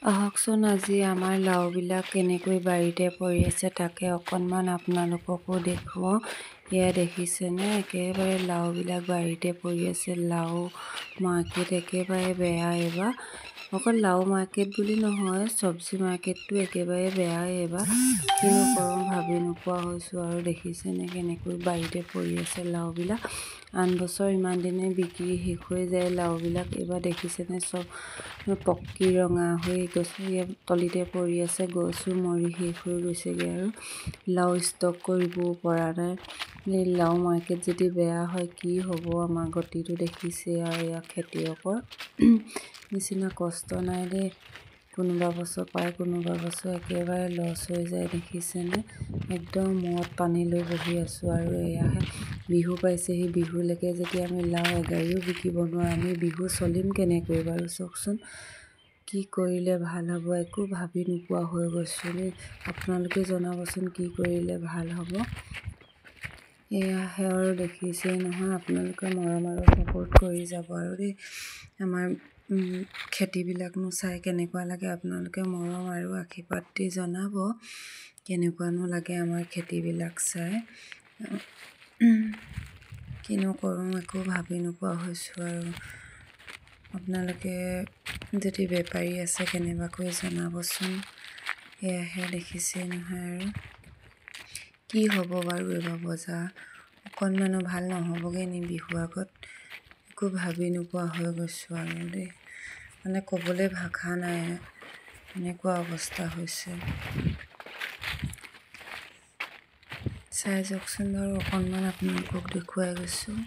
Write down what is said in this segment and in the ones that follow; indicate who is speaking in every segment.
Speaker 1: আহকচোন আজি আমাৰ লাওবিলাক কেনেকৈ বাৰীতে পৰি আছে তাকে অকণমান আপোনালোককো দেখুৱাওঁ। এয়া দেখিছেনে, একেবাৰে লাওবিলাক বাৰীতে পৰি আছে। লাও মাৰ্কেট একেবাৰে বেয়া এইবাৰ। অকল লাও মাৰ্কেট বুলি নহয়, চব্জি মাৰ্কেটটো একেবাৰে বেয়া এইবাৰ। কিনো কৰোঁ ভাবি নোপোৱা হৈছোঁ। আৰু দেখিছেনে কেনেকৈ বাৰীতে পৰি আছে লাওবিলাক। আন বছৰ ইমান দিনে বিক্ৰী শেষ হৈ যায় লাওবিলাক। এইবাৰ দেখিছেনে চব পকি ৰঙা হৈ গছে তলিতে পৰি আছে। গছো মৰি শেষ হৈ গৈছেগৈ আৰু লাও ষ্টক কৰিবও পৰা নাই। এই লাও মাৰ্কেট যদি বেয়া হয় কি হ'ব আমাৰ গতিটো দেখিছে। আৰু এয়া খেতিয়কৰ নিচিনা কষ্ট নাই দেই। কোনোবা বছৰ পায়, কোনোবা বছৰ একেবাৰে লছ হৈ যায়। দেখিছেনে একদম মূৰত পানী লৈ বহি আছোঁ। আৰু এয়াহে বিহু পাইছেহি। বিহুলৈকে যদি আমি লাও এগাড়ীও বিকিব নোৱাৰোঁ, আমি বিহু চলিম কেনেকৈ বাৰু চাওকচোন। কি কৰিলে ভাল হ'ব একো ভাবি নোপোৱা হৈ গৈছোঁ দেই। আপোনালোকে জনাবচোন কি কৰিলে ভাল হ'ব। এয়াহে আৰু দেখিছেই নহয়, আপোনালোকে মৰম আৰু ছাপোৰ্ট কৰি যাব আৰু দেই। আমাৰ খেতিবিলাকনো চাই কেনেকুৱা লাগে আপোনালোকে মৰম আৰু আশীৰ্বাদ দি জনাব কেনেকুৱানো লাগে আমাৰ খেতিবিলাক চাই। কিনো কৰোঁ একো ভাবি নোপোৱা হৈছোঁ। আৰু আপোনালোকে যদি বেপাৰী আছে কেনেবাকৈ জনাবচোন। এয়াহে দেখিছেই নহয়, আৰু কি হ'ব বাৰু এইবাৰ বজাৰ অকণমানো ভাল নহ'বগৈ নি বিহু আগত। একো ভাবি নোপোৱা হৈ গৈছোঁ আৰু দেই। মানে ক'বলৈ ভাষা নাই, এনেকুৱা অৱস্থা হৈছে। চাই যাওকচোন বাৰু অকণমান আপোনালোকক দেখুৱাই গৈছোঁ।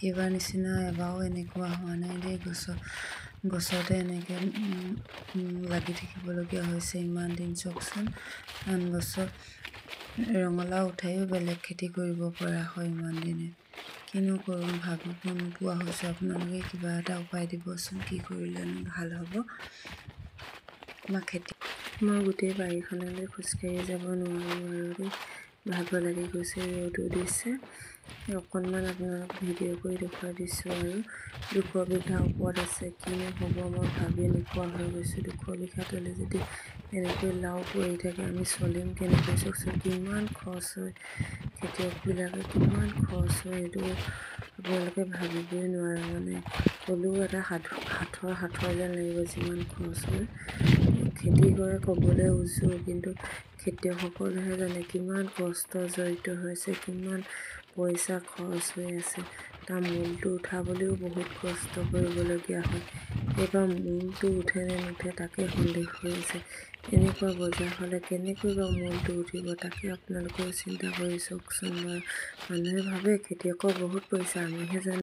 Speaker 1: এইবাৰ নিচিনা এবাৰো এনেকুৱা হোৱা নাই দেই। গছতে এনেকৈ লাগি থাকিবলগীয়া হৈছে ইমান দিন চাওকচোন। আন বছৰ ৰঙালাও উঠাইও বেলেগ খেতি কৰিব পৰা হয় ইমান দিনে। কিনো কৰোঁ ভাবিব নোপোৱা হৈছোঁ। আপোনালোকে কিবা এটা উপায় দিবচোন, কি কৰিলেনো ভাল হ'ব আমাৰ খেতি। মই গোটেই বাৰীখনলৈ খোজকাঢ়ি যাব নোৱাৰোঁ আৰু দেই। ভাগৰ লাগি গৈছে, ৰ'দো দিছে। অকণমান আপোনালোক ভিডিঅ' কৰি দেখুৱাই দিছোঁ। আৰু 200 বিঘা ওপৰত আছে। কিনো হ'ব মই ভাবি নোপোৱা হৈ গৈছোঁ। 200 বিঘা তলে যদি এনেকৈ লাও পৰি থাকে আমি চলিম কেনেকৈ চাওকচোন। কিমান খৰচ হয়, খেতিয়কবিলাকে কিমান খৰচ হয় সেইটো আপোনালোকে ভাবিবই নোৱাৰে। মানে ক'লেও এটা সাঁথৰ যেন লাগিব যিমান খৰচ হয়। খেতি কৰে ক'বলৈ উজু, কিন্তু খেতিয়কসকলেহে জানে কিমান কষ্ট জড়িত হৈছে, কিমান পইচা খৰচ হৈ আছে। তাৰ মূলটো উঠাবলৈও বহুত কষ্ট কৰিবলগীয়া হয়। এইবাৰ মূলটো উঠে নে নুঠে তাকে সন্দেহ হৈ আছে। এনেকুৱা বজাৰ হ'লে কেনেকৈ বাৰু মূলটো উঠিব তাকে আপোনালোকেও চিন্তা কৰি চাওকচোন। মানুহে ভাবে খেতিয়কৰ বহুত পইচা, আমিহে জানো।